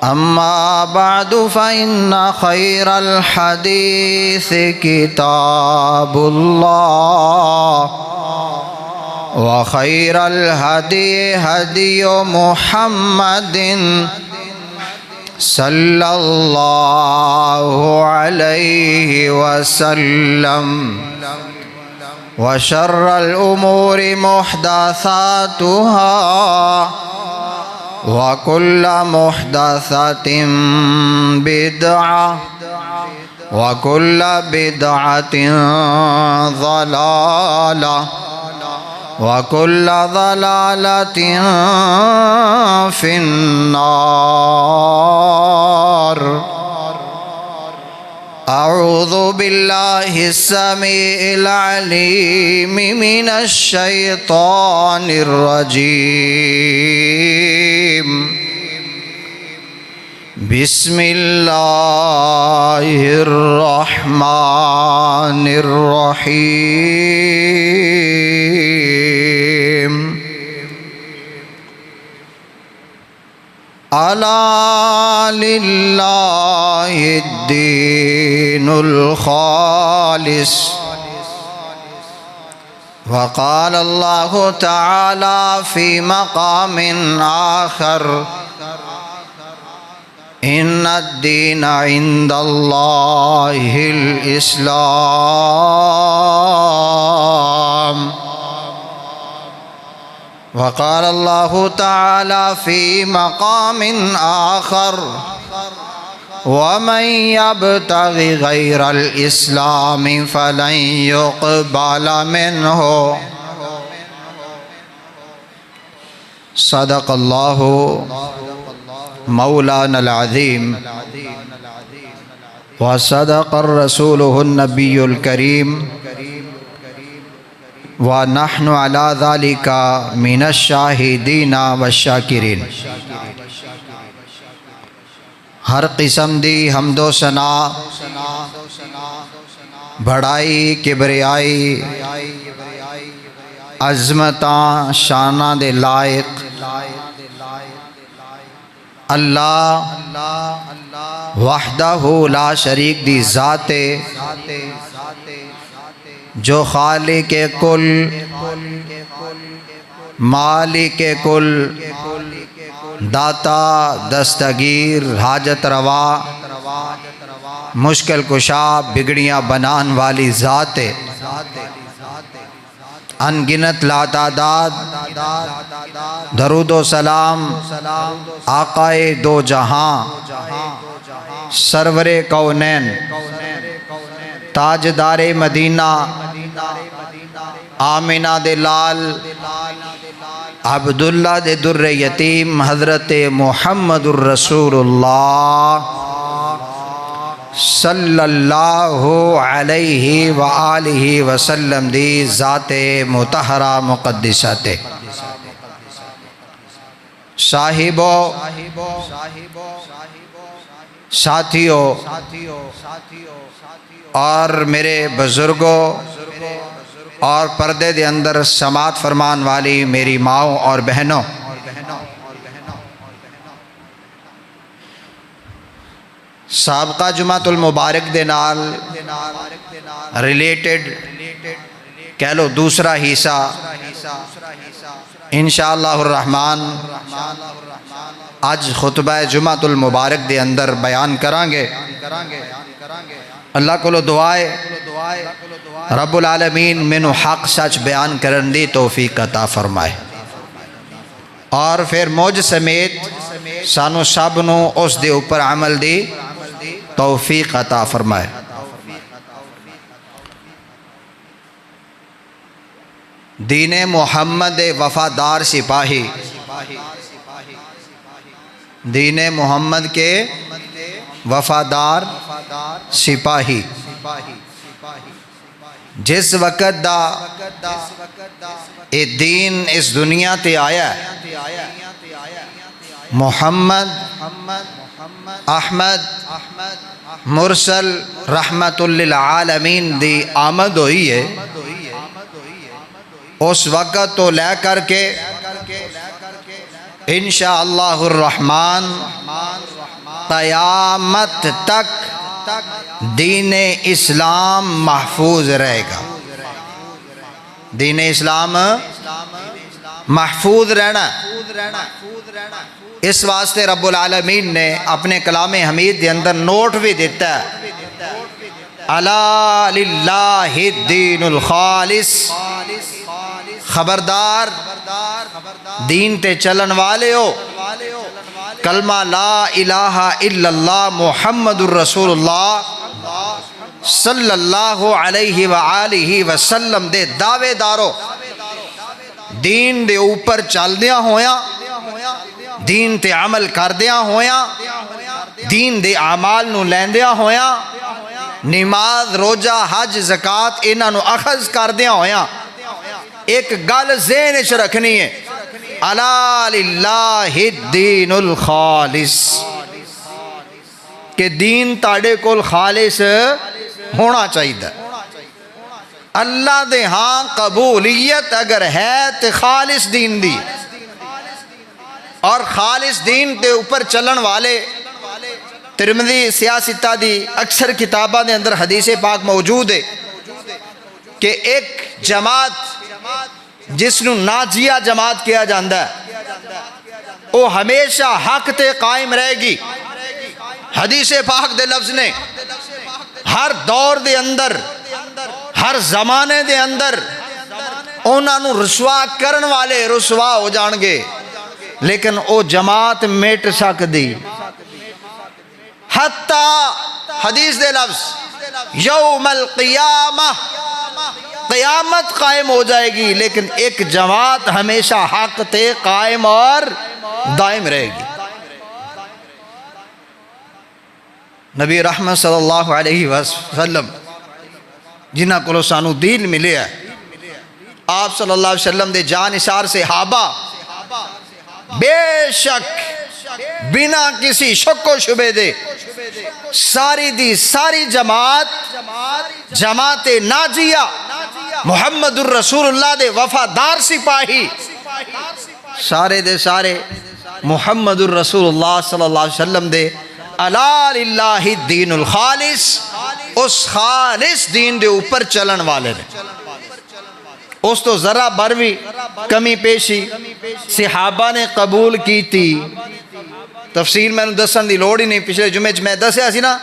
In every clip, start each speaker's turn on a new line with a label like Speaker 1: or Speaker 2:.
Speaker 1: أما بعد فإن خير الحديث كتاب الله وخير الهدي هدي محمد صلى الله عليه وسلم وشر الأمور محدثاتها وكل محدثة بدعة وكل بدعة ضلالة وكل ضلالة في النار. أعوذ بالله السميع العليم من الشيطان الرجيم. بسم الله الرحمن الرحيم. ألا لله الدين الخالص. وقال الله تعالى في مقام آخر: إن الدين عند الله الإسلام. وقال الله تعالى في مقام آخر: ومن يبتغ غير الإسلام فلن يقبل منه. صدق الله مولانا العظيم وصدق رسوله النبي الكريم ونحن على ذلك من الشاہدین والشاکرین. ہر قسم دی حمد و ثنا، بڑائی، کبریائی، عظمتاں، شاناں دے لائق اللہ وحدہ لا شریک دی ذات جو خالق کل، مالک کل، داتا دستگیر، حاجت روا، مشکل کشا، بگڑیاں بنان والی ذات ان گنت لا تعداد درود و سلام آقائے دو جہاں، سرور کونین، تاجدار مدینہ، آمنہ دے لال، عبداللہ دے در یتیم، حضرت محمد الرسول اللہ صلی اللہ علیہ وآلہ وسلم دی ذات مطہرہ مقدسہ تے. صاحبو، ساتھیو اور میرے بزرگوں اور پردے دے اندر سماعت فرمان والی میری ماؤں اور بہنوں، سابقہ جمعۃ المبارک دے نال ریلیٹڈ کہہ لو دوسرا حصہ انشاءاللہ الرحمن آج خطبہ جمعۃ المبارک دے اندر بیان کریں گے. اللہ کو دعائے رب العالمین مینوں حق سچ بیان کرن دی توفیق عطا فرمائے، اور پھر موج سمیت سانو سب نو اس دے اوپر عمل دی توفیق عطا فرمائے. دین محمد وفادار سپاہی، دین محمد کے وفادار سپاہی، جس وقت دا اے دین اس دنیا تے آیا محمد احمد مرسل رحمت للعالمین دی آمد ہوئی ہے، اس وقت تو لے کر کے انشاءاللہ الرحمن قیامت تک دین اسلام محفوظ رہے گا. دین اسلام محفوظ رہنا. اس واسطے رب العالمین نے اپنے کلام حمید کے اندر نوٹ بھی دیتا ہے، الا للہ الدین الخالص، خبردار دین تے چلن والے ہو، کلمہ لا الہ الا اللہ محمد الرسول اللہ صلی اللہ علیہ وآلہ وسلم دے دعوے دارو، دین دے اوپر چل دیا ہویا، دین تے عمل کر دیا ہویا، دین دے اعمال نو لیندیا ہویا، نماز روزہ حج زکات انہاں نو اخذ کر دیا ہویا. ایک گل ذہن وچ رکھنی ہے، الا للہ الدین الخالص، کہ دین تاڑے کول خالص ہونا چاہیے. اللہ دے ہاں قبولیت اگر ہے تو خالص دین دی، اور خالص دین دے اوپر چلن والے. ترمذی سیاستہ دی اکثر کتابہ دے اندر حدیث پاک موجود ہے کہ ایک جماعت جس نو ناجیہ جماعت کیا جاندہ ہے وہ ہمیشہ حق تے قائم رہے گی. حدیث پاک دے لفظ نے ہر دور دے اندر ہر زمانے دے اندر انہاں نو رسوا کرن والے رسوا ہو جان گے، لیکن او جماعت میٹ سکدی. حتیٰ حدیث دے لفظ یوم القیامہ، قیامت قائم ہو جائے گی لیکن ایک جماعت ہمیشہ حق تے قائم اور دائم رہے گی. نبی رحمت صلی اللہ علیہ وسلم جنہ کو سانو دین ملے ہے، آپ صلی اللہ علیہ وسلم دے جان نثار صحابہ بے شک بنا کسی شک و شبے دے ساری دی ساری جماعت ناجیہ محمد الرسول اللہ دے وفادار سپاہی سارے دے سارے محمد الرسول اللہ صلی اللہ علیہ وسلم دے الا للہ الدین الخالص، اس خالص دین دے اوپر چلن والے نے. اس تو ذرا بر بھی کمی پیشی صحابہ نے قبول کی تھی. تفصیل میں نے دسن دی لوڑ ہی نہیں، پچھلے جمعے میں دسیا سی نا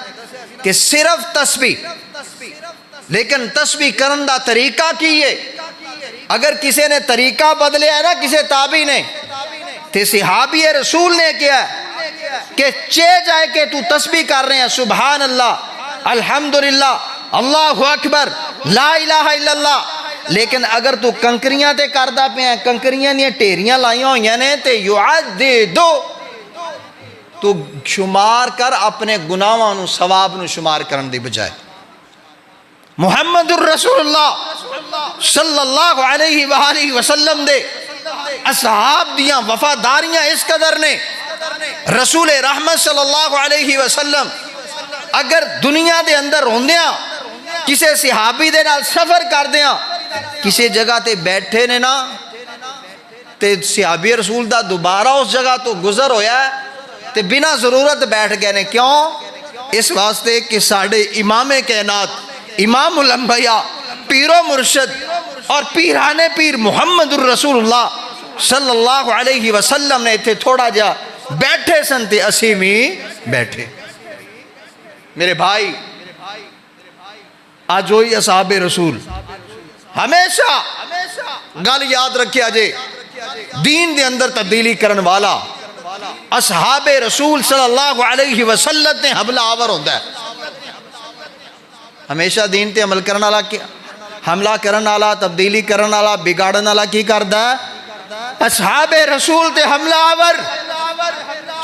Speaker 1: کہ صرف تسبیح، لیکن تسبیح کرن دا طریقہ کی ہے. اگر کسی نے طریقہ بدلے ہے نا کسی تابعی نے، تے صحابی رسول نے کیا ہے کہ جائے کہ تو تسبیح کر رہے ہیں سبحان اللہ الحمدللہ اللہ اکبر لا الہ الا اللہ، لیکن اگر تو کنکریاں تے کردہ پہ ہیں، کنکریاں نے ٹیریاں لائیاں ہوئیاں نے تے یعددو، تو شمار کر اپنے گناہاں نو ثواب نو شمار کرن دی بجائے. محمد الرسول اللہ صلی اللہ علیہ وآلہ وسلم دے اصحاب دیاں وفاداریاں اس قدر نے. رسول رحمت صلی اللہ علیہ وسلم اگر دنیا دے اندر ہوندیاں کسے صحابی دے نال سفر کر دیاں، کسی جگہ تے بیٹھے نے نا تے صحابی رسول دا دوبارہ اس جگہ تو گزر ہویا ہے تے بنا ضرورت بیٹھ گئے نے. کیوں؟ اس واسطے کہ ساڑھے امام کائنات امام الانبیاء پیر و مرشد اور پیرانے پیر محمد الرسول اللہ صلی اللہ علیہ وسلم نے تھے تھوڑا جا بیٹھے سنتے اسیمی بیٹھے. میرے بھائی آج ہوئی اصحاب رسول ہمیشہ گل یاد رکھیا جے، دین دے اندر تبدیلی کرن والا اصحاب رسول صلی اللہ علیہ وسلم نے حملہ آور ہوندہ ہے. ہمیشہ دین تے عمل کرن والا کیا حملہ کرن والا تبدیلی کرن والا بگاڑن والا کی کردا ہے؟ اصحاب رسول تے حملہ آور.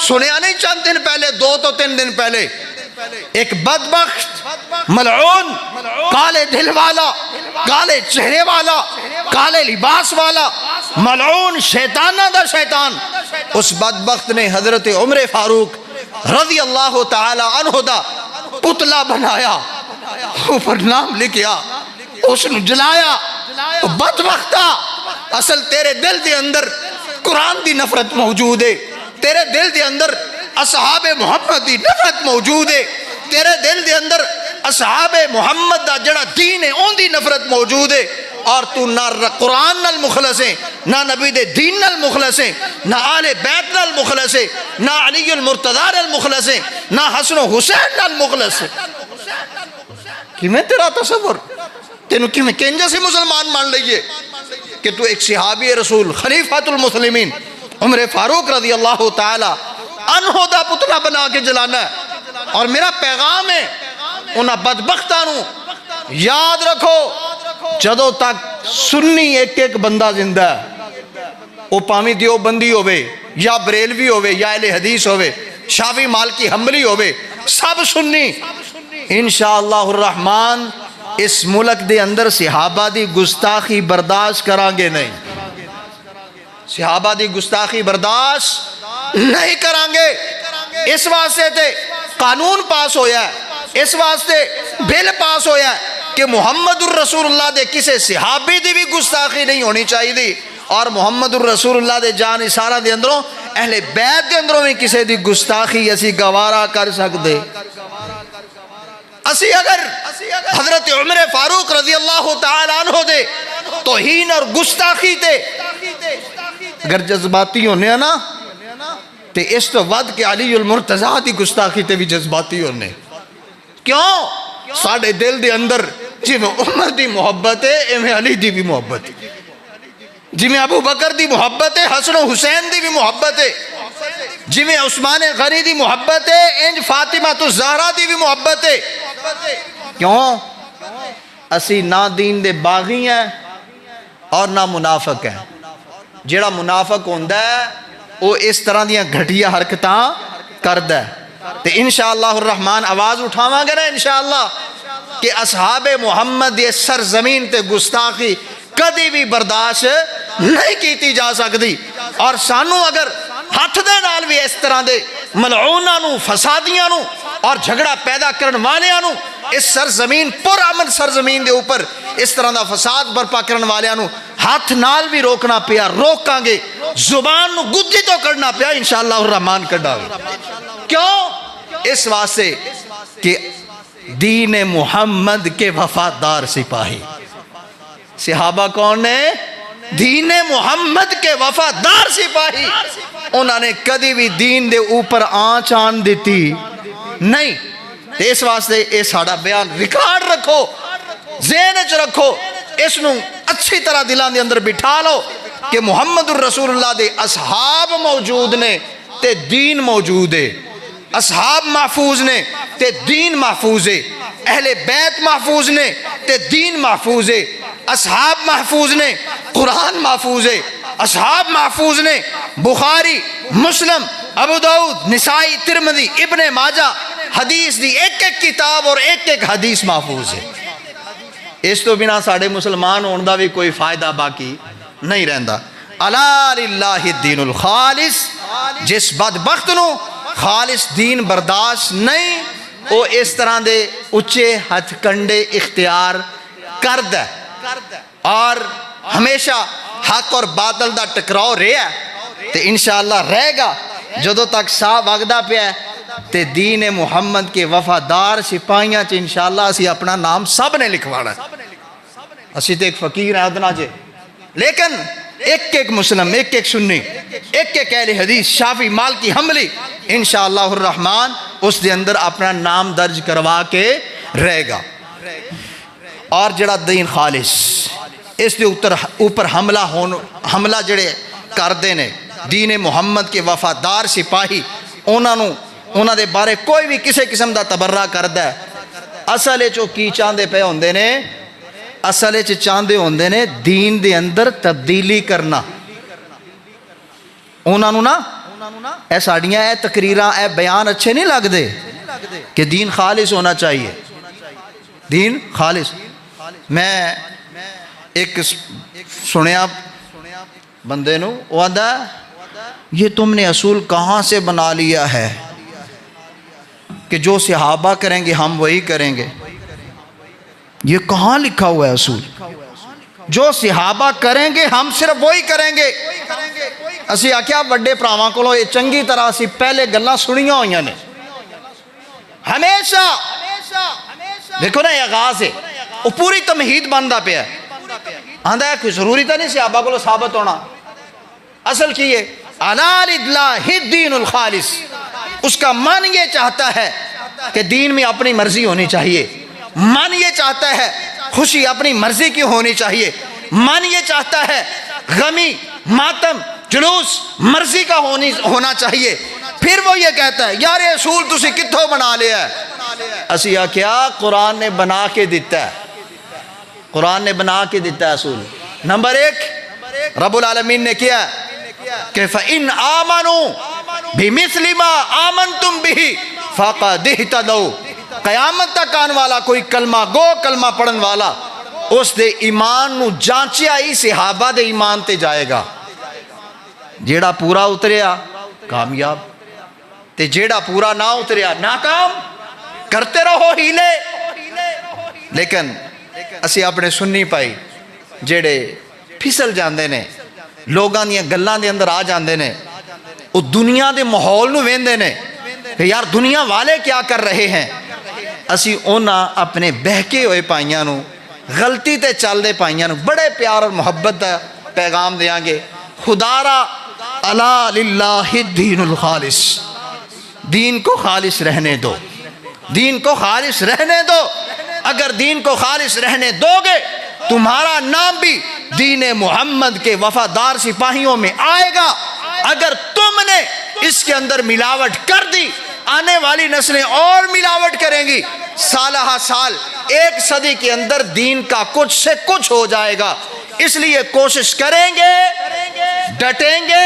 Speaker 1: سنیا نہیں چند دن پہلے، 2 تو 3 دن پہلے ایک بدبخت ملعون کالے دل والا کالے چہرے والا کالے لباس والا ملعون شیطانہ دا شیطان، اس بدبخت نے حضرت عمر فاروق رضی اللہ تعالی عنہ دا پتلا بنایا، اوپر نام لکھیا، اس نے جلایا. بدبختہ اصل تیرے دل دے اندر قرآن دی نفرت موجود ہے، تیرے دل دے اندر اصحاب محمد دی نفرت موجود ہے، تیرے دل دے اندر اصحاب محمد دا جڑا دین ہے ان دی نفرت موجود ہے، اور تو نہ قرآن نال مخلص ہے، نہ نبی دے دین نال مخلص ہے، نہ آل بیت نال مخلص ہے، نہ علی المرتضی نال مخلص ہے، نہ حسن و حسین نال مخلص ہے۔ کیویں تیرا تصور؟ تینوں کیویں کنجا سے مسلمان مان لئیے کہ تو ایک صحابی رسول خلیفۃ المسلمین عمر فاروق رضی اللہ تعالی عنہ دا پتلا بنا کے جلانا ہے؟ اور میرا پیغام ہے انہاں بدبختاں نوں یاد رکھو، جدوں تک سنی ایک ایک بندہ زندہ ہے، وہ پاویں دیوبندی ہوئے یا بریلوی ہوئے یا اہل حدیث ہوئے، شافعی مالکی حنبلی ہوئے، سب سنی، انشاءاللہ الرحمن اس ملک دے اندر صحابہ دی گستاخی برداشت کرانگے نہیں، صحابہ دی گستاخی برداشت نہیں کرانگے۔ اس واسطے تے قانون پاس ہویا ہے، اس واسطے بل پاس ہویا ہے کہ محمد الرسول اللہ دے کسے صحابی دی بھی گستاخی نہیں ہونی چاہیے دی، اور محمد الرسول اللہ دے جان اسارہ دے اندروں اہل بیت دے اندروں میں کسے دی گستاخی اسی گوارا کر سکتے۔ اسی اگر حضرت عمر فاروق رضی اللہ تعالیٰ عنہ دے توہین اور گستاخی تے اگر جذباتی ہونے ہیں نا تے اس تو ود کہ علی المرتضی دی گستاخی تے بھی جذباتی ہونے، کیوں؟ ساڑھے دل دے اندر جی میں عمر دی محبت ہے ایمیں علی دی بھی محبت ہے، جی میں ابو بکر دی محبت ہے حسن و حسین دی بھی محبت ہے، جی میں عثمان غنی دی محبت ہے انج فاطمہ تو زہرہ دی بھی محبت ہے۔ کیوں؟ اسی نہ دین دے باغی ہیں اور نہ منافق ہیں۔ جیڑا منافق ہوندہ ہے وہ اس طرح دیاں گھٹیا حرکتاں کردہ ہے، تو انشاءاللہ الرحمن آواز اٹھاواں گے نا انشاءاللہ کہ اصحاب محمد یہ سرزمین تے گستاخی کدی بھی برداشت نہیں کیتی جا سکتی، اور سانو اگر ہاتھ دے نال بھی اس طرح دے ملعوناں نو فسادیاں نو اور جھگڑا پیدا کرن والیاں نو اس سرزمین پر امن سرزمین دے اوپر اس طرح دا فساد برپا کرن والیاں نو ہاتھ نال بھی روکنا پیا، روکاں گے، زبان نو گدی تو کرنا پیا، انشاءاللہ الرحمن کڈا گے۔ کیوں؟ اس واسطے کہ دین محمد کے وفادار سپاہی صحابہ کون نے؟ دین محمد کے وفادار سپاہی، انہوں نے کدی بھی دین دے اوپر آنچ آن دیتی نہیں۔ اس واسطے یہ ساڑا بیان ریکارڈ رکھو، ذہن وچ رکھو، اس نو اچھی طرح دلان دے اندر بٹھا لو کہ محمد الرسول اللہ دے اصحاب موجود نے تے دین موجود ہے، اصحاب محفوظ نے تے دین محفوظ ہے، اہل بیت محفوظ نے تے دین محفوظ ہے، اصحاب محفوظ نے قرآن محفوظ ہے، اصحاب محفوظ نے بخاری مسلم ابو داؤد نسائی ترمذی ابن ماجہ حدیث دی ایک ایک کتاب اور ایک ایک حدیث محفوظ ہے۔ اس تو بنا ساڑھے مسلمان ہونے دا بھی کوئی فائدہ باقی نہیں رہندا۔ الا للہ الدین الخالص، جس بدبخت نو خالص دین برداشت نہیں وہ اس طرح دے اچھے ہتھ کنڈے اختیار کرد ہے، اور ہمیشہ حق اور باطل دا ٹکراؤ رہا ہے تو انشاءاللہ رہے گا جدو تک سا وگدا پیا ہے تے دین محمد کے وفادار سپاہیاں چ انشاءاللہ اسی اپنا نام سب نے لکھوانا ہے۔ اسی تو ایک فقیر ہیں ادنا جے، لیکن ایک ایک مسلم، ایک ایک سنی، ایک ایک اہل حدیث، شافعی مالکی حنبلی انشاءاللہ الرحمن اس دے اندر اپنا نام درج کروا کے رہے گا۔ اور جڑا دین خالص اس دے اوپر حملہ جڑے کردے نے دین محمد کے وفادار سپاہی، انہاں دے بارے کوئی بھی کسی قسم دا تبرہ کردا ہے، اصل چو کی چاندے پہ ہوندے نے؟ اصل چاندے ہوندے نے دین دے اندر تبدیلی کرنا۔ انہاں نا اے ساڑیاں اے تقریراں اے بیان اچھے نہیں لگ دے کہ دین خالص ہونا چاہیے، دین خالص۔ میں ایک سنیا بندے نو وہ آدھا یہ تم نے اصول کہاں سے بنا لیا ہے کہ جو صحابہ کریں گے ہم وہی کریں گے؟ یہ کہاں لکھا ہوا ہے اصول؟ جو صحابہ کریں گے ہم صرف وہی کریں گے۔ اسی آکھیا وڈے پراواں کولوں یہ چنگی طرح اسی پہلے گلاں سنیاں ہوئیاں نے ہمیشہ دیکھو نا یہ آغاز ہے وہ پوری تمہید بندا پیا آندا ہے کوئی ضروری تو نہیں صحابہ کو ثابت ہونا اصل کی ہے علی للہ الدین الخالص اس کا من یہ چاہتا ہے کہ دین میں اپنی مرضی ہونی چاہیے من یہ چاہتا ہے خوشی اپنی مرضی کی ہونی چاہیے من یہ چاہتا ہے غمی ماتم جلوس مرضی کا ہونا چاہیے پھر وہ یہ کہتا ہے یار اصول تسی کتھوں بنا لیا ہے اسی کیا قرآن نے بنا کے دیتا ہے قرآن نے بنا کے دیتا ہے اصول نمبر 1 رب العالمین نے کیا کہ فَإِنْ آمَنُوا بِمِثْلِ مَا آمَنْتُمْ بِهِ فَقَدِ اهْتَدَوْا قیامت تک آن والا کوئی کلمہ گو کلمہ پڑھن والا اس دے ایمان نو جانچیا ہی صحابہ دے ایمان تے جائے گا جیڑا پورا اتریا کامیاب تے جیڑا پورا نہ اتریا ناکام کرتے رہو ہیلے لیکن اسی اپنے سننی پائی جیڑے پھسل جاندے نے لوگاں دیاں گلاں دے اندر آ جاندے نے وہ دنیا دے ماحول نو ویندے نے کہ یار دنیا والے کیا کر رہے ہیں اسی اونا اپنے بہکے ہوئے پائیاں نو غلطی تے چل دے پائیاں نو بڑے پیار اور محبت دا پیغام دیاں گے خدا را علی للہ الدین الخالص دین کو خالص رہنے دو دین کو خالص رہنے دو اگر دین کو خالص رہنے دو گے تمہارا نام بھی دین محمد کے وفادار سپاہیوں میں آئے گا اگر تم نے اس کے اندر ملاوٹ کر دی آنے والی نسلیں اور ملاوٹ کریں گی سالہ سال 1 صدی کے اندر دین کا کچھ سے کچھ ہو جائے گا اس لیے کوشش کریں گے ڈٹیں گے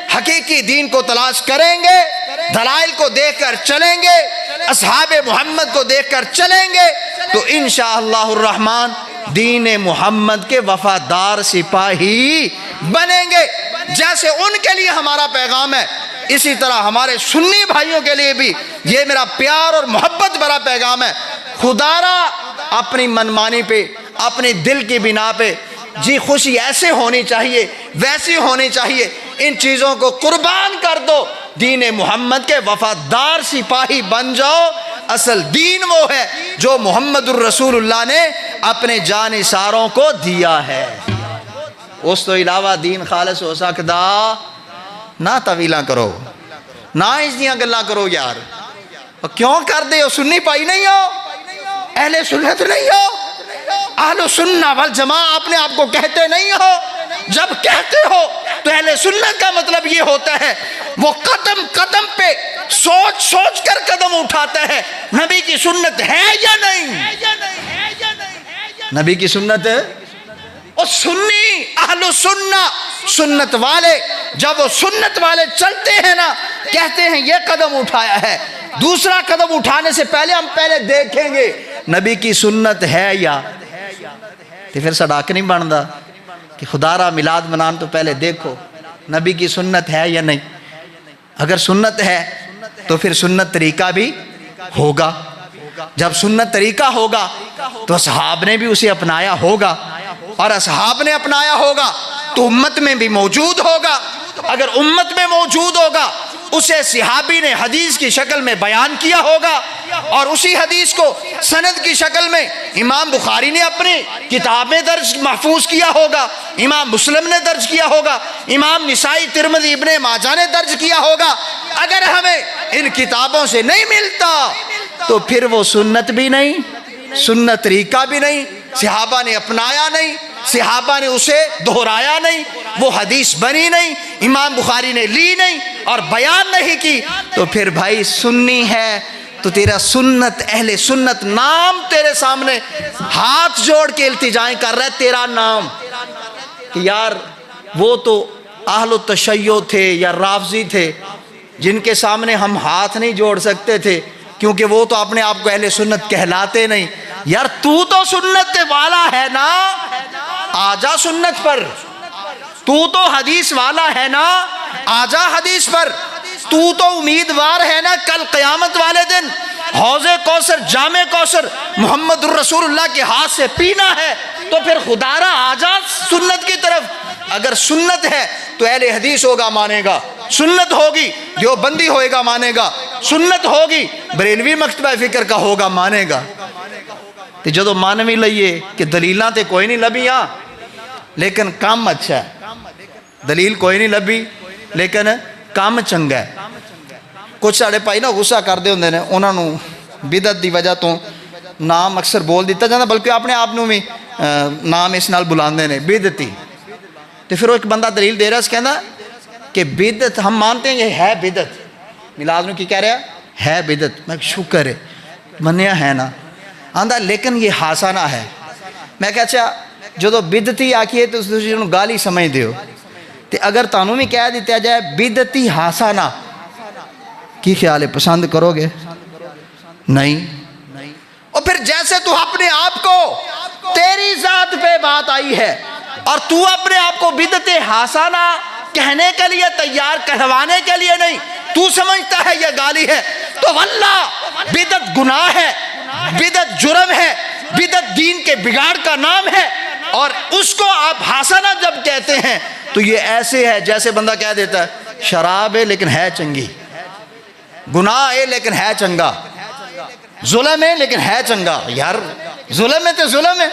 Speaker 1: حقیقی دین کو تلاش کریں گے دلائل کو دیکھ کر چلیں گے اصحاب محمد کو دیکھ کر چلیں گے تو انشاءاللہ الرحمن دین محمد کے وفادار سپاہی بنیں گے جیسے ان کے لیے ہمارا پیغام ہے اسی طرح ہمارے سنی بھائیوں کے لیے بھی یہ میرا پیار اور محبت بھرا پیغام ہے خدا را اپنی منمانی پہ اپنی دل کی بنا پہ جی خوشی ایسے ہونی چاہیے ویسی ہونی چاہیے ان چیزوں کو قربان کر دو دین محمد کے وفادار سپاہی بن جاؤ اصل دین وہ ہے جو محمد الرسول اللہ نے اپنے جانثاروں کو دیا ہے اس تو علاوہ دین خالص ہو سکتا نہ طویلاں کرو نہ اس دیاں گلاں کرو یار کیوں کر دے ہو سنی پائی نہیں ہو اہل سنت نہیں ہو اہل سنہ والجماع اپنے آپ کو کہتے نہیں ہو جب کہتے ہو تو اہل سنت کا مطلب یہ ہوتا ہے وہ قدم قدم پہ سوچ سوچ کر قدم اٹھاتا ہے نبی کی سنت ہے یا نہیں نبی کی سنت ہے اور سنی اہل سنہ سنت والے جب وہ سنت والے چلتے ہیں نا کہتے ہیں یہ قدم اٹھایا ہے دوسرا قدم اٹھانے سے پہلے ہم پہلے دیکھیں گے نبی کی سنت ہے یا تو پھر صداق نہیں بندا کہ خدا را میلاد منان تو پہلے دیکھو نبی کی سنت ہے یا نہیں اگر سنت ہے تو پھر سنت طریقہ بھی ہوگا جب سنت طریقہ ہوگا تو اصحاب نے بھی اسے اپنایا ہوگا اور اصحاب نے اپنایا ہوگا تو امت میں بھی موجود ہوگا اگر امت میں موجود ہوگا اسے صحابی نے حدیث کی شکل میں بیان کیا ہوگا اور اسی حدیث کو سند کی شکل میں امام بخاری نے اپنی کتاب میں درج محفوظ کیا ہوگا امام مسلم نے درج کیا ہوگا امام نسائی ترمذی ابن ماجہ نے درج کیا ہوگا اگر ہمیں ان کتابوں سے نہیں ملتا تو پھر وہ سنت بھی نہیں سنت طریقہ بھی نہیں صحابہ نے اپنایا نہیں صحابہ نے اسے دہرایا نہیں وہ حدیث بنی نہیں امام بخاری نے لی نہیں اور بیان نہیں کی تو پھر بھائی سنی ہے تو تیرا سنت اہل سنت نام تیرے سامنے ہاتھ جوڑ کے التجائیں کر رہا ہے تیرا نام کہ یار وہ تو اہل التشیع تھے یا رافضی تھے جن کے سامنے ہم ہاتھ نہیں جوڑ سکتے تھے کیونکہ وہ تو اپنے آپ کو اہل سنت کہلاتے نہیں یار تو سنت والا ہے نا آجا سنت پر تو حدیث والا ہے نا آجا حدیث پر تو امیدوار ہے نا کل قیامت والے دن حوض کوثر جام کوثر محمد الرسول اللہ کے ہاتھ سے پینا ہے تو پھر خدا را آجا سنت کی طرف اگر سنت ہے تو اہل حدیث ہوگا مانے گا، سنت ہوگی دیوبندی ہوئے گا مانے گا، سنت ہوگی بریلوی مکتبہ فکر کا ہوگا مانے گا۔ تو جدو مان بھی لئیے کہ دلیلاں تے کوئی نہیں لبیاں لیکن کام اچھا ہے، دلیل کوئی نہیں لبی لیکن کام چنگا ہے۔ کچھ ساڑے پائی نا غصہ کر دے ہوندے نے، انہوں نے بدعت دی وجہ تو نام اکثر بول دیتا جانا، بلکہ اپنے آپ نو بھی نام اس نال بلاندے نے بدعتی۔ تو پھر وہ ایک بندہ دلیل دے رہا ہے، اس کہنا کہ بدعت ہم مانتے ہیں یہ ہے بدعت، میلاد نو کی کہہ رہا ہے بدعت، میں شکر ہے منیا ہے نا، آندھا لیکن یہ ہاسانہ ہے۔ میں کہا اچھا جو بدعتی آکھیے تو اس دوسرے نو گالی سمجھ دیو، تو اگر تانوں میں کہہ دیتا جائے بدعتی ہاسانہ کی خیال ہے، پسند کرو گے؟ نہیں۔ اور پھر جیسے تو اپنے آپ کو تیری ذات پہ بات آئی ہے اور تو اپنے آپ کو بدعت ہاسانہ کہنے کے لیے تیار، کہوانے کے لیے نہیں، تو سمجھتا ہے یہ گالی ہے، تو واللہ بدعت گناہ ہے، بدعت جرم ہے، بدعت دین کے بگاڑ کا نام ہے، اور اس کو آپ ہاسانہ جب کہتے ہیں تو یہ ایسے ہے جیسے بندہ کہہ دیتا ہے شراب ہے لیکن ہے چنگی، گناہ ہے لیکن ہے چنگا، ظلم ہے لیکن ہے چنگا۔ یار ظلم ہے تو ظلم ہے،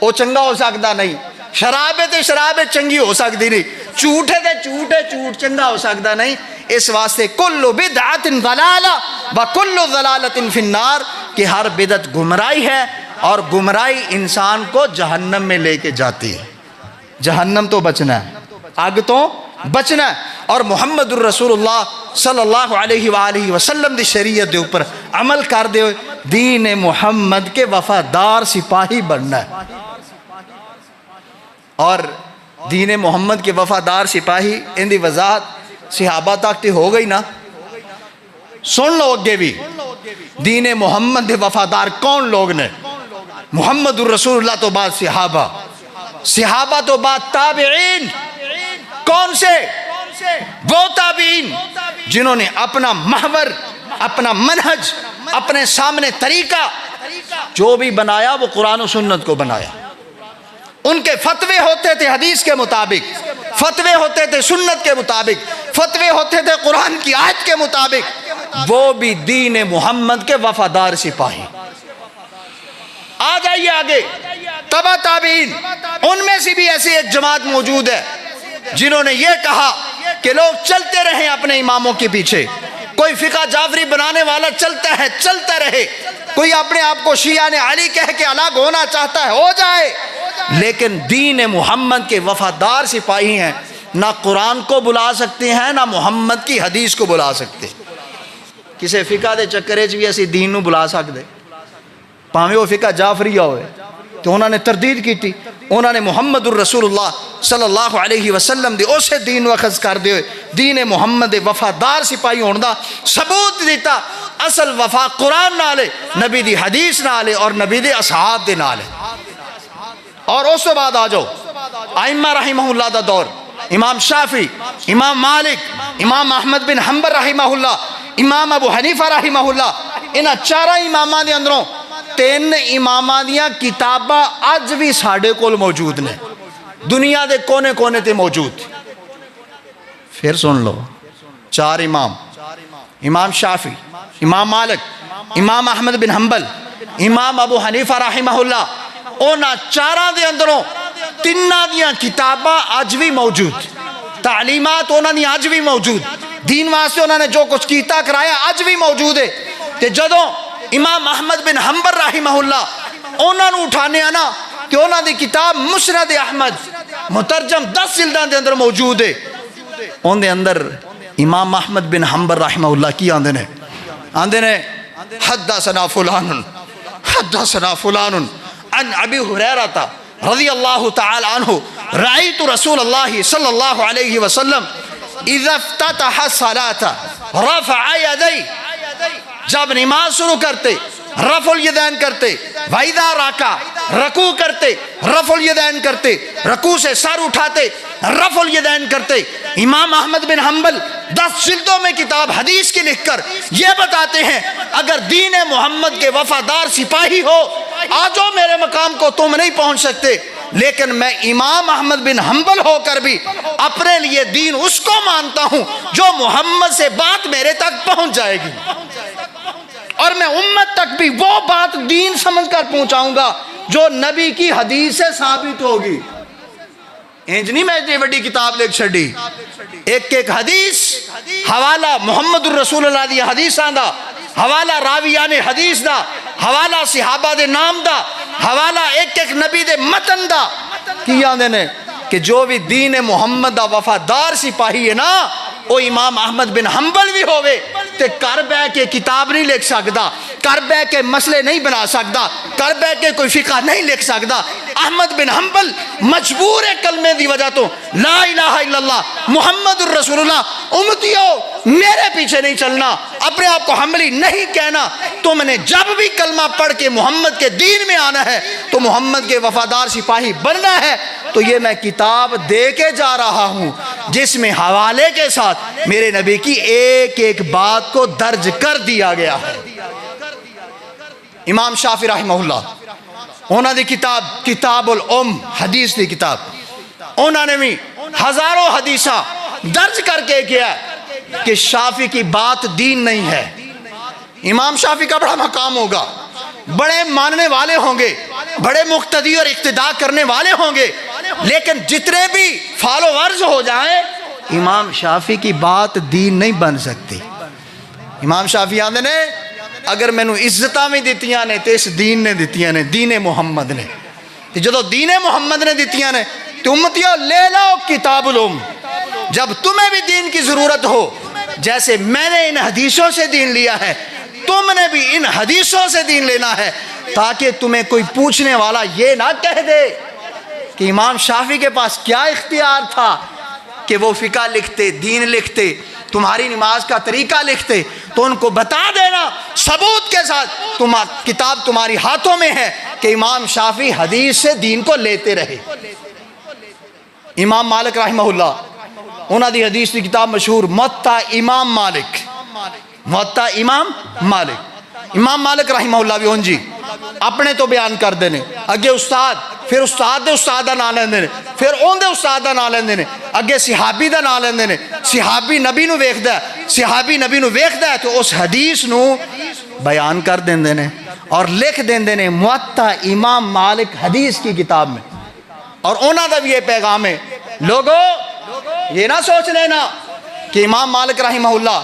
Speaker 1: وہ چنگا ہو سکتا نہیں، شراب ہے تو شراب ہے چنگی ہو سکتی نہیں، جھوٹ ہے تو جھوٹ ہے جھوٹ چنگا ہو سکتا نہیں۔ اس واسطے کل بدعت ضلالہ وکل ضلالۃ فی النار، کہ ہر بدعت گمراہی ہے اور گمراہی انسان کو جہنم میں لے کے جاتی ہے۔ جہنم تو بچنا ہے، آگ تو بچنا ہے، اور محمد الرسول اللہ صلی اللہ علیہ وآلہ وسلم دی شریعت دے اوپر عمل کر دے ہوئے دین محمد کے وفادار سپاہی بننا ہے۔ اور دین محمد کے وفادار سپاہی ان دی وضاحت صحابہ تک تے ہو گئی نا، سن لو اگے بھی دین محمد دے وفادار کون لوگ نے؟ محمد الرسول اللہ تو بعد صحابہ، صحابہ تو بعد تابعین۔ کون سے؟ وہ تابعین جنہوں نے اپنا محور، اپنا منہج، اپنے سامنے طریقہ جو بھی بنایا وہ قرآن و سنت کو بنایا۔ ان کے فتوے ہوتے تھے حدیث کے مطابق، فتوے ہوتے تھے سنت کے مطابق، فتوے ہوتے تھے قرآن کی آیت کے مطابق، وہ بھی دین محمد کے وفادار سپاہی۔ آ جائیے آگے، تبع تابعین، ان میں سے بھی ایسی ایک جماعت موجود ہے جنہوں نے یہ کہا کہ لوگ چلتے رہیں اپنے اماموں کے پیچھے، کوئی فقہ جعفری بنانے والا چلتا ہے چلتا رہے، کوئی اپنے آپ کو شیعہ نے علی کہہ کے الگ ہونا چاہتا ہے ہو جائے، لیکن دین محمد کے وفادار سپاہی ہیں، نہ قرآن کو بلا سکتے ہیں نہ محمد کی حدیث کو بلا سکتے۔ کسے فقہ دے چکرے بھی ایسی دین نو بلا سکتے، پاویں وہ فقہ جعفریہ ہوئے تو انہوں نے تردید کی تھی، انہوں نے محمد الرسول اللہ صلی اللہ علیہ وسلم دے اسے دین وخذ کر دے ہوئے دین محمد دے وفادار سپاہی ہونے دا ثبوت دیتا۔ اصل وفا قرآن نالے، نبی دی حدیث نالے اور نبی دے اصحاب دے نالے۔ اور اس سے بعد آ جاؤ ائمہ رحمہ اللہ دا دور، امام شافعی، امام مالک، امام احمد بن حنبل رحمہ اللہ، امام ابو حنیفہ رحمہ اللہ، انہاں چارہ امامہ دے اندروں تین امامہ دیاں کتابہ آج بھی ساڑھے کول موجود نے، دنیا دے کونے کونے تے موجود۔ پھر سن لو، چار امام، امام شافعی، امام مالک، امام احمد بن حنبل، امام ابو حنیفہ رحمہ اللہ، اونا چارہ دے اندروں تینہ دیاں کتابہ آج بھی موجود، تعلیمات اونا دی آج بھی موجود، دین واسطے انہوں نے جو کچھ کیتا کرایا آج بھی موجود ہے۔ کہ جدوں امام احمد بن حنبل رحمہ اللہ انہوں نے اٹھانے آنا کہ انہوں دی کتاب مسند احمد مترجم 10 جلداں دے اندر موجود ہے، ان دے اندر امام احمد بن حنبل رحمہ اللہ کی آندے نے حدثنا فلان حدثنا فلان عن ابی ہریرہ رضی اللہ تعالی عنہ رأیت رسول اللہ صلی اللہ علیہ وسلم اذا افتتح الصلاة رفع یدی، جب نماز شروع کرتے رفع الیدین کرتے، وَإِذَا رَكَعَ رکوع کرتے رفع الیدین کرتے، رکوع سے سر اٹھاتے رفع الیدین کرتے۔ امام احمد بن حنبل 10 جلدوں میں کتاب حدیث کی لکھ کر یہ بتاتے ہیں اگر دین محمد کے وفادار سپاہی ہو آجو میرے مقام کو تم نہیں پہنچ سکتے، لیکن میں امام احمد بن حنبل ہو کر بھی اپنے لیے دین اس کو مانتا ہوں جو محمد سے بات میرے تک پہنچ جائے گی، اور میں امت تک بھی وہ بات دین سمجھ کر پہنچاؤں گا جو نبی کی حدیث سے ثابت ہوگی۔ انج نہیں میں اتنی بڑی کتاب لکھ چھڑی، ایک ایک حدیث حوالہ محمد الرسول اللہ دی حدیث آندا، حوالہ راویان حدیث دا، حوالہ صحابہ دے نام دا، حوالہ ایک ایک نبی دے متن دا کی آندے نے کہ جو بھی دین محمد دا وفادار سپاہی ہے نا وہ امام احمد بن حنبل بھی ہوئے تے کر بے کے کتاب نہیں لکھ سکتا، کر بے کے مسئلے نہیں بنا سکتا، کر بے کے کوئی فقہ نہیں لکھ سکتا۔ احمد بن حنبل مجبور ہے کلمے دی وجہ تو لا الہ الا اللہ محمد الرسول اللہ، امتیو میرے پیچھے نہیں چلنا، اپنے آپ کو حنبلی نہیں کہنا، تم نے جب بھی کلمہ پڑھ کے محمد کے دین میں آنا ہے تو محمد کے وفادار سپاہی بننا ہے۔ تو یہ میں کتاب دے کے جا رہا ہوں جس میں حوالے کے ساتھ میرے نبی کی ایک ایک بات کو درج کر دیا گیا ہے۔ امام شافعی رحمہ اللہ انہوں نے کتاب کتاب الام حدیث دی کتاب، انہوں نے بھی ہزاروں حدیثہ درج کر کے کیا کہ شافعی کی بات دین نہیں ہے۔ امام شافعی کا بڑا مقام ہوگا، بڑے ماننے والے ہوں گے، بڑے مقتدی اور اقتداء کرنے والے ہوں گے، لیکن جتنے بھی فالوورز ہو جائیں امام شافعی کی بات دین نہیں بن سکتی۔ امام شافعی آندے نے اگر میں نو عزتاں میں دیتیاں نے تے اس دین نے دیتیاں نے، دین محمد نے، تے جدو دین محمد نے دیتیاں نے تو امتیوں لے لاؤ کتاب الام، جب تمہیں بھی دین کی ضرورت ہو جیسے میں نے ان حدیثوں سے دین لیا ہے تم نے بھی ان حدیثوں سے دین لینا ہے، تاکہ تمہیں کوئی پوچھنے والا یہ نہ کہہ دے کہ امام شافعی کے پاس کیا اختیار تھا کہ وہ فقہ لکھتے، دین لکھتے، تمہاری نماز کا طریقہ لکھتے، تو ان کو بتا دینا ثبوت کے ساتھ کتاب تمہاری ہاتھوں میں ہے کہ امام شافعی حدیث سے دین کو لیتے رہے۔ امام مالک رحمہ اللہ انہوں دی حدیث کی کتاب مشہور موطا امام مالک، موطا امام مالک، امام مالک رحمہ اللہ بھی جی اپنے تو بیان کر دینے، اگے استاد، پھر استاد دے استاد دا نام لیندے نے، پھر اون دے استاد دا نام لیندے نے، اگے صحابی دا نام لیندے نے، صحابی نبی نو ویکھدا ہے، صحابی نبی نو ویکھدا ہے تو اس حدیث نو بیان کر دیندے نے اور لکھ دیندے نے موطا امام مالک حدیث کی کتاب میں۔ اور انہاں دا بھی یہ پیغام ہے، لوگو یہ نہ سوچ لینا کہ امام مالک رحمہ اللہ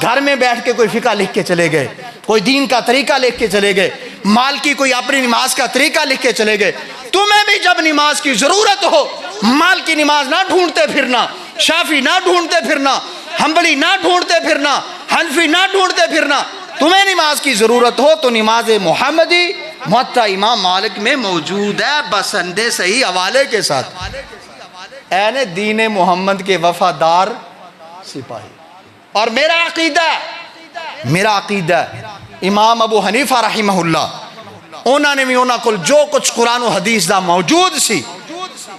Speaker 1: گھر میں بیٹھ کے کوئی فقہ لکھ کے چلے گئے، کوئی دین کا طریقہ لکھ کے چلے گئے، مالکی کوئی اپنی نماز کا طریقہ لکھ کے چلے گئے۔ تمہیں بھی جب نماز کی ضرورت ہو مال کی نماز نہ ڈھونڈتے پھرنا، شافعی نہ ڈھونڈتے پھرنا، حنبلی نہ ڈھونڈتے پھرنا، حنفی نہ ڈھونڈتے پھرنا، تمہیں نماز کی ضرورت ہو تو نماز محمدی موطا امام مالک میں موجود ہے بسند صحیح حوالے کے ساتھ۔ اے نے دین محمد کے وفادار سپاہی، اور میرا عقیدہ امام ابو حنیفہ رحمہ اللہ انہوں نے بھی انہوں کو جو کچھ قرآن و حدیث دا موجود سی،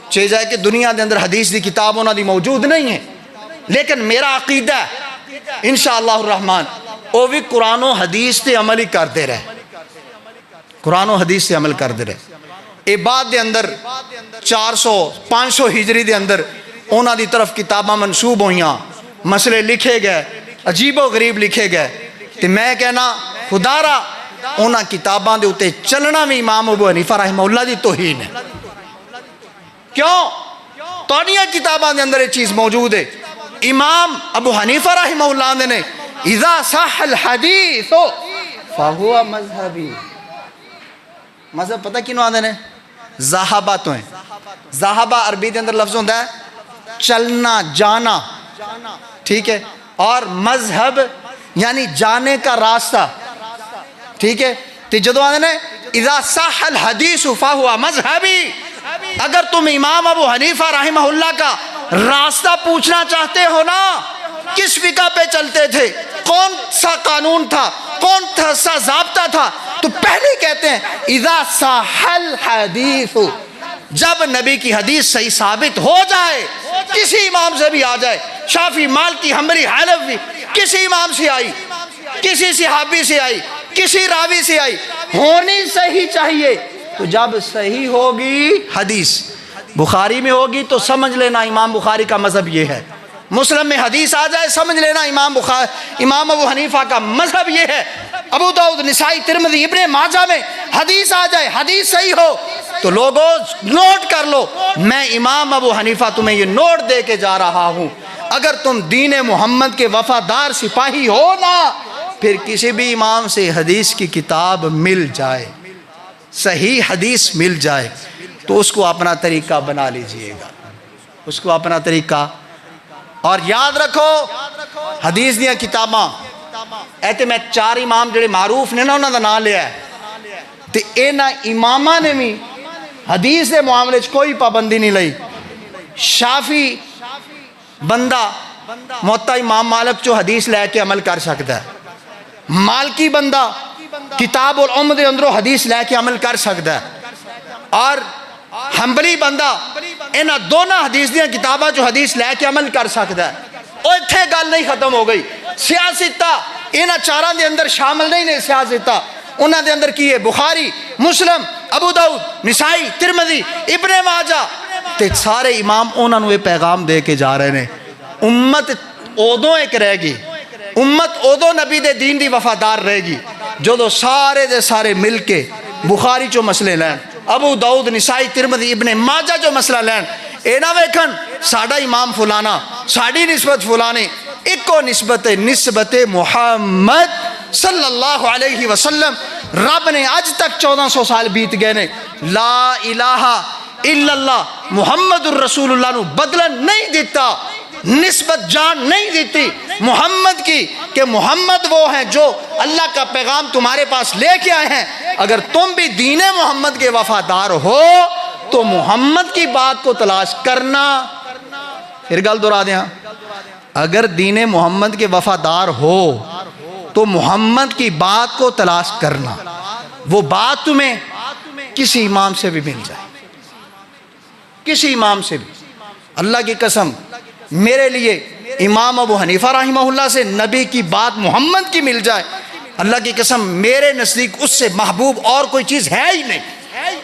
Speaker 1: چاہے جائے کہ دنیا دے اندر حدیث دی کتاب انہوں دی موجود نہیں ہے، لیکن میرا عقیدہ انشاءاللہ الرحمن وہ بھی قرآن و حدیث تے عمل ہی کرتے رہے، قرآن و حدیث سے عمل کرتے رہے۔ اے بعد دے اندر 400-500 ہجری دے اندر انہوں دی طرف کتاباں منسوب ہوئیاں، مسئلے لکھے گئے، عجیب و غریب لکھے گئے، تو میں کہنا خدا را انہاں کتاباں دے اتے چلنا بھی امام ابو حنیفہ رحمہ اللہ دی توہین ہے۔ کیوں؟ توڑیاں کتاباں دے اندر ایک چیز موجود ہے، امام ابو حنیفہ رحمہ اللہ نے اذا صح الحدیث فہو مذہبی، مذہب پتہ کینوں آندے نے؟ ذہابہ تو ہیں، ذہابہ عربی دے اندر لفظ ہوندہ ہے چلنا جانا، ٹھیک ہے، اور مذہب یعنی جانے کا راستہ، ٹھیک ہے، تو جدو آنے نے اذا صح الحدیث فہو مذہبی، اگر تم امام ابو حنیفہ رحمہ اللہ کا راستہ پوچھنا چاہتے ہو نا، کس فقہ پہ چلتے تھے، کون سا قانون تھا، کون سا ضابطہ تھا، تو پہلے کہتے ہیں اذا صح الحدیث، جب نبی کی حدیث صحیح ثابت ہو جائے، کسی امام سے بھی آ جائے، شافعی، مالکی، حنبلی، حنفی، کسی امام سے آئی، کسی صحابی سے آئی، کسی راوی سے آئی، ہونی صحیح چاہیے، تو جب صحیح ہوگی حدیث بخاری میں ہوگی تو سمجھ لینا امام بخاری کا مذہب یہ ہے، مسلم میں حدیث آ جائے سمجھ لینا امام ابو حنیفہ کا مذہب یہ ہے، ابو داؤد نسائی ترمذی ابن ماجہ میں حدیث آ جائے حدیث صحیح ہو تو لوگوں نوٹ کر لو، میں امام ابو حنیفہ تمہیں یہ نوٹ دے کے جا رہا ہوں، اگر تم دین محمد کے وفادار سپاہی ہو نا، پھر کسی بھی امام سے حدیث کی کتاب مل جائے، صحیح حدیث مل جائے تو اس کو اپنا طریقہ بنا لیجئے گا، اس کو اپنا طریقہ۔ اور یاد رکھو حدیث دیاں کتاباں ایتے میں 4 امام جڑے معروف نے نا انہاں دا نام لیا ہے، تے اینا اماماں نے بھی حدیث دے معاملے کوئی پابندی نہیں لئی۔ شافی بندہ موطا امام مالک جو حدیث لے کے عمل کر سکتا ہے، مالکی بندہ کتاب العلم دے اندروں حدیث لے کے عمل کر سکتا ہے، اور حنبلی بندہ انہاں دونوں حدیث دیاں کتاباں جو حدیث لے کے عمل کر سکتا ہے۔ اور اتھے گل نہیں ختم ہو گئی، سیاستہ انہاں 4 دے اندر شامل نہیں نے، سیاستہ انہاں دے اندر کی ہے بخاری، مسلم، ابو داؤد، نسائی، ترمذی، ابن ماجہ، تے سارے امام انہاں نوں یہ پیغام دے کے جا رہے ہیں، امت اودوں ایک رہے گی، امت اودوں نبی دے دین دی وفادار رہے گی جو سارے دے سارے مل کے بخاری جو مسئلے لین، ابو داؤد، نسائی، ترمذی، ابن ماجہ جو مسئلہ لین، اے نہ ویکھن ساڈا امام فلانا، ساڈی نسبت فلانی، ایکو نسبت محمد صلی اللہ علیہ وسلم۔ رب نے آج تک 1400 سال بیت گئے نے، لا الہ الا اللہ محمد الرسول اللہ نو بدلن نہیں دیتا، نسبت جان نہیں دیتی محمد کی، کہ محمد وہ ہیں جو اللہ کا پیغام تمہارے پاس لے کے آئے ہیں، اگر تم بھی دین محمد کے وفادار ہو تو محمد کی بات کو تلاش کرنا۔ پھر گل دہرا دیا، اگر دین محمد کے وفادار ہو تو محمد کی بات کو تلاش کرنا، وہ بات تمہیں کسی امام سے بھی مل جائے، کسی امام سے بھی۔ اللہ کی قسم میرے لیے امام ابو حنیفہ رحمہ اللہ سے نبی کی بات محمد کی مل جائے، اللہ کی قسم میرے نزدیک اس سے محبوب اور کوئی چیز ہے ہی نہیں۔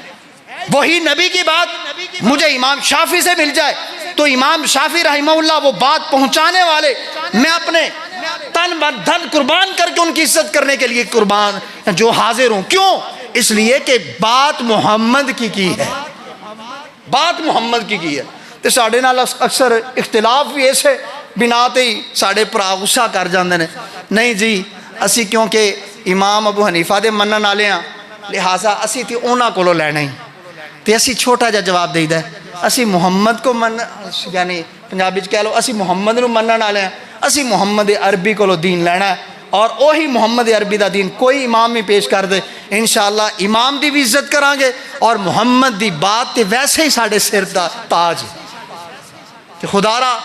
Speaker 1: وہی نبی کی بات مجھے امام شافعی سے مل جائے تو امام شافعی رحمہ اللہ وہ بات پہنچانے والے، میں اپنے تن دھن قربان کر کے ان کی عزت کرنے کے لیے قربان جو حاضر ہوں۔ کیوں؟ اس لیے کہ بات محمد کی ہے، بات محمد کی ہے۔ تو ساڑھے نال اکثر اختلاف بھی ایسے بنا تے ہی ساڑھے پرا غصہ کر جاندے نے، نہیں جی اسی کیونکہ امام ابو حنیفہ دے منن والے ہیں لہٰذا اسی تے انہاں کولوں لینا ہی، تے اسی چھوٹا جا جواب دے دے اسی محمد کو یعنی پنجابی کہہ لو اسی محمد نو منن والے ہیں، اسی محمد عربی کولوں دین لینا ہے، اور وہی محمد عربی دا دین کوئی امام بھی پیش کر دے انشاءاللہ امام دی بھی عزت کران گے، اور محمد دی بات تے ویسے ہی ساڑھے سر دا تاج ہے۔ خدا را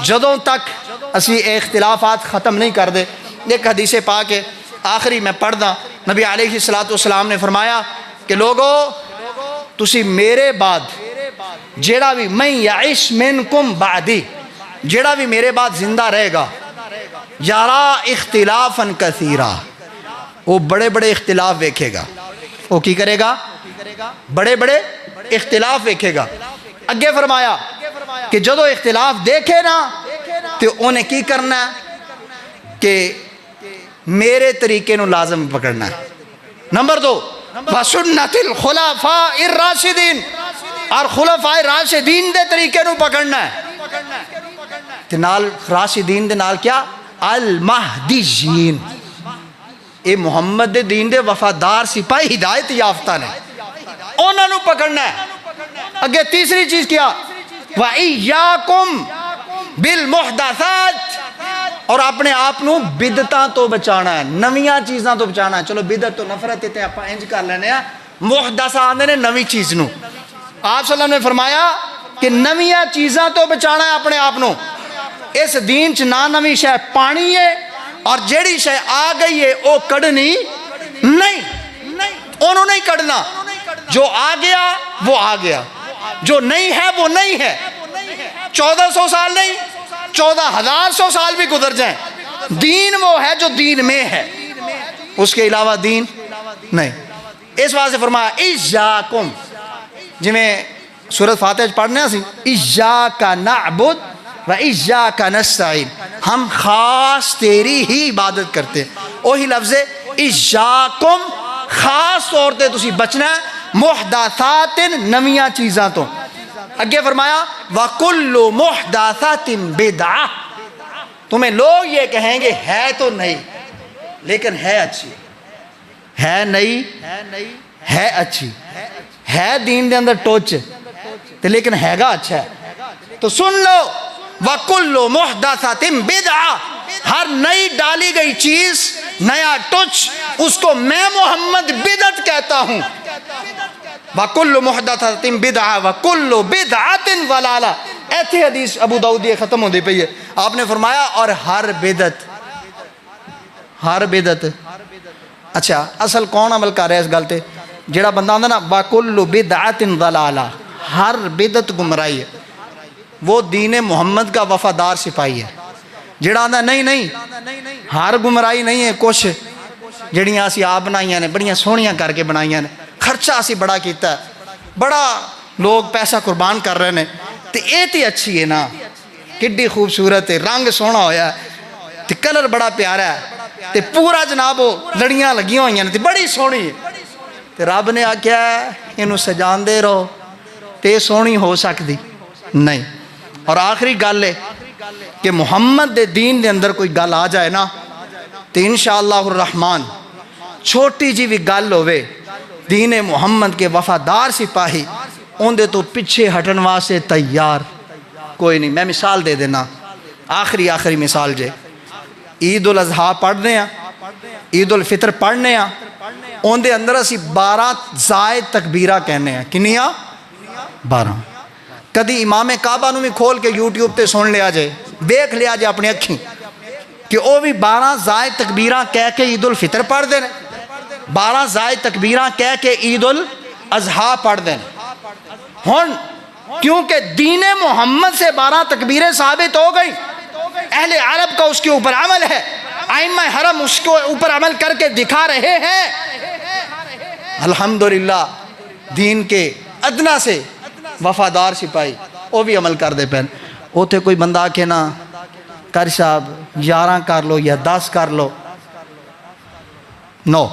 Speaker 1: جدوں تک اسی اختلافات ختم نہیں کر دے، ایک حدیث پاک ہے آخری میں پڑھ دا، نبی علیہ السلام نے فرمایا کہ لوگو تسی میرے بعد جیڑا بھی من یعش منکم بعدی، جیڑا بھی میرے بعد زندہ رہے گا، یارا اختلافا کثیرا، وہ بڑے بڑے اختلاف دیکھے گا، وہ کی کرے گا؟ بڑے بڑے اختلاف دیکھے گا۔ اگے فرمایا کہ جدو اختلاف دیکھے نا تو انہیں کی کرنا ہے کہ میرے طریقے نو لازم پکڑنا ہے۔ نمبر 2 وَسُنَّةِ الْخُلَفَاءِ الرَّاشِدِينَ، اور خلفاء راشدین دے طریقے نو پکڑنا ہے۔ تے نال راشدین دے نال کیا؟ المہدیین، اے محمد دے دین دے وفادار سپاہی ہدایت یافتہ نے، انہاں نو پکڑنا ہے۔ اگے تیسری چیز کیا؟ وَإِيَّاكُمْ بِالْمُحْدَثَاتِ، اور اپنے آپ نو بدعتاں تو بچانا ہے، نویاں چیزاں تو بچانا ہے۔ چلو بدعت تو نفرت تے اپا انج کر لینے ہیں، محدث آندے نے نوی چیز نو۔ آپ صلی اللہ علیہ وسلم نے فرمایا کہ نویاں چیزاں تو بچانا ہے اپنے آپ نو، اس دین چ نہ نوی شے پانی ہے، اور جیڑی شے آ گئی ہے او کڑنی نہیں، انہوں نہیں کڑنا، جو آ گیا وہ آ گیا، جو نہیں ہے وہ نہیں ہے۔ 1400 سال نہیں 14,000 سال بھی گزر جائیں، دین وہ ہے جو دین میں ہے، اس کے علاوہ دین نہیں۔ اس واسطے فرمایا ایاکم، جی میں سورۃ فاتحہ پڑھنے سی ایاک نعبد و ایاک نستعین، ہم خاص تیری ہی عبادت کرتے ہیں. وہی لفظ ہے ایاکم، خاص طور تے تسی بچنا ہے محدثات نویاں چیزاں تو. اگے فرمایا وَكُلُّ مُحْدَثَةٍ بِدْعَةٍ، تمہیں لوگ یہ کہیں گے ہے تو نہیں لیکن ہے اچھی، ہے نئی ہے اچھی، ہے دین دے اندر ٹوچ لیکن ہے گا اچھا ہے. تو سن لو وَكُلُّ مُحْدَثَةٍ بِدْعَةٍ، ہر نئی ڈالی گئی چیز، نیا ٹچ، اس کو میں محمد بدعت کہتا ہوں. وَكُلُّ مُحْدَثَةٍ بِدْعَةٍ وَكُلُّ بِدْعَةٍ ضَلَالَةٍ. ایتھی حدیث ابو داؤد یہ ختم ہوتی پئی ہے. آپ نے فرمایا اور ہر بدعت. اچھا اصل کون عمل کر رہا ہے اس گل تے؟ جڑا بندہ ہوندا نا وَكُلُّ بِدْعَةٍ ضَلَالَةٍ، ہر بدعت گمراہی ہے، وہ دین محمد کا وفادار سپاہی ہے. جڑا آندا نہیں ہر گمراہی نہیں ہے، کچھ جڑیاں اسی آپ بنائیاں نے بڑیاں سونیاں کر کے بنائیاں نے، خرچہ اسی بڑا کیتا ہے، بڑا لوگ پیسہ قربان کر رہے ہیں، تے اے تے اچھی ہے نا، کڈی خوبصورت ہے، رنگ سونا ہویا ہے تے کلر بڑا پیارا ہے تے پورا جناب لڑیاں لگیاں ہوئیاں نے تے بڑی سونی ہے. تے رب نے آکھیا اینو سجان دے رہو تے سونی ہو سکتی نہیں. اور آخری گل ہے کہ محمد دے دین دے اندر کوئی گل آ جائے نا تے انشاءاللہ الرحمن چھوٹی جی بھی گل ہوئے، دین محمد کے وفادار سپاہی ان دے تو پیچھے ہٹن واسطے تیار کوئی نہیں. میں مثال دے دینا، آخری مثال جے. عید الاضحیٰ پڑھنے ہیں، عید الفطر پڑھنے ہیں، ان دے اندر اسی 12 زائد تکبیرہ کہنے ہیں. کنیاں؟ 12. کدی امام کعبہ نو بھی کھول کے یوٹیوب تے سن لیا جائے، دیکھ لیا جائے اپنی اکھیں کہ وہ بھی 12 زائد تکبیرہ کہہ کے عید الفطر پڑھ دیں، 12 زائد تکبیرہ کہہ کے عید الاضحیٰ پڑھ دیں. ہن کیونکہ دین محمد سے 12 تکبیریں ثابت ہو گئی، اہل عرب کا اس کے اوپر عمل ہے، ائمہ حرم اس کے اوپر عمل کر کے دکھا رہے ہیں. الحمدللہ دین کے ادنا سے وفادار سپاہی وہ بھی عمل کر دے پہن. اوتھے کوئی بندہ آکھے نا کر صاحب 11 کر لو یا 10 کر لو، نو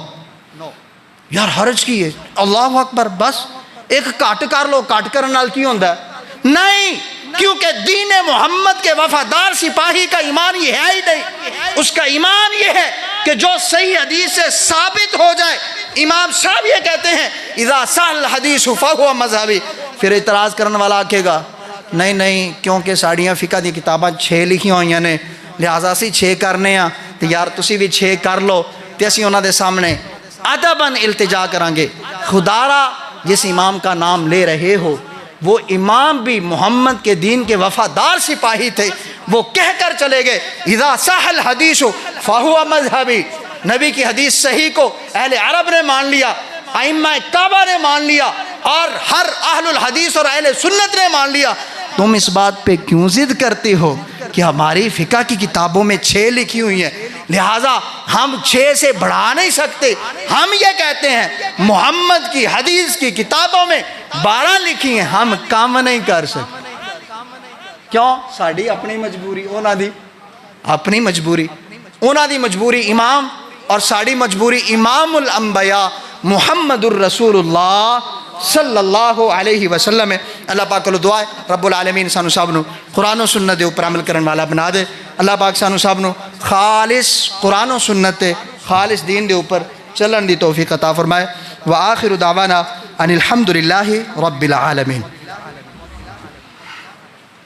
Speaker 1: یار حرج کی ہے، اللہ اکبر بس ایک کٹ کر لو، کٹ کرن نال کی ہوندا ہے؟ نہیں، کیونکہ دین محمد کے وفادار سپاہی کا ایمان یہ ہے ہی نہیں. اس کا ایمان یہ ہے کہ جو صحیح حدیث سے ثابت ہو جائے. امام صاحب یہ کہتے ہیں اذا صح الحدیث فہو مذہبی. پھر اعتراض کرنے والا آکھے گا نہیں کیونکہ ساڑیاں فقہ دی کتاباں 6 لکھی ہوئیاں نے لہٰذا اسی 6 کرنے ہیں تو یار تسی بھی 6 کر لو. تے اسی انہاں دے سامنے ادباً التجا کریں گے، خدا را جس امام کا نام لے رہے ہو وہ امام بھی محمد کے دین کے وفادار سپاہی تھے. وہ کہہ کر چلے گئے اذا صح الحدیث فہو مذہبی. نبی کی حدیث صحیح کو اہل عرب نے مان لیا، ائمہ کعبہ نے مان لیا، اور ہر اہل الحدیث اور اہل سنت نے مان لیا. تم اس بات پہ کیوں ضد کرتے ہو کہ ہماری فقہ کی کتابوں میں 6 لکھی ہوئی ہیں لہٰذا ہم 6 سے بڑھا نہیں سکتے؟ ہم یہ کہتے ہیں محمد کی حدیث کی کتابوں میں 12 لکھی ہیں، ہم کم نہیں کر سکتے. کیوں؟ ساڑی اپنی مجبوری، انہاں دی اپنی مجبوری، انہاں دی مجبوری امام اور ساڑی مجبوری امام الانبیاء محمد الرسول اللہ صلی اللہ علیہ وسلم ہے. اللہ پاک کو دعا ہے رب العالمین سانو سب نو قرآن و سنت دے اوپر عمل کرن والا بنا دے. اللہ پاک سانو سب نو خالص قرآن و سنت تے خالص دین دے اوپر چلن دی توفیق عطا فرمائے. وآخر دعوانا ان الحمدللہ رب العالمین.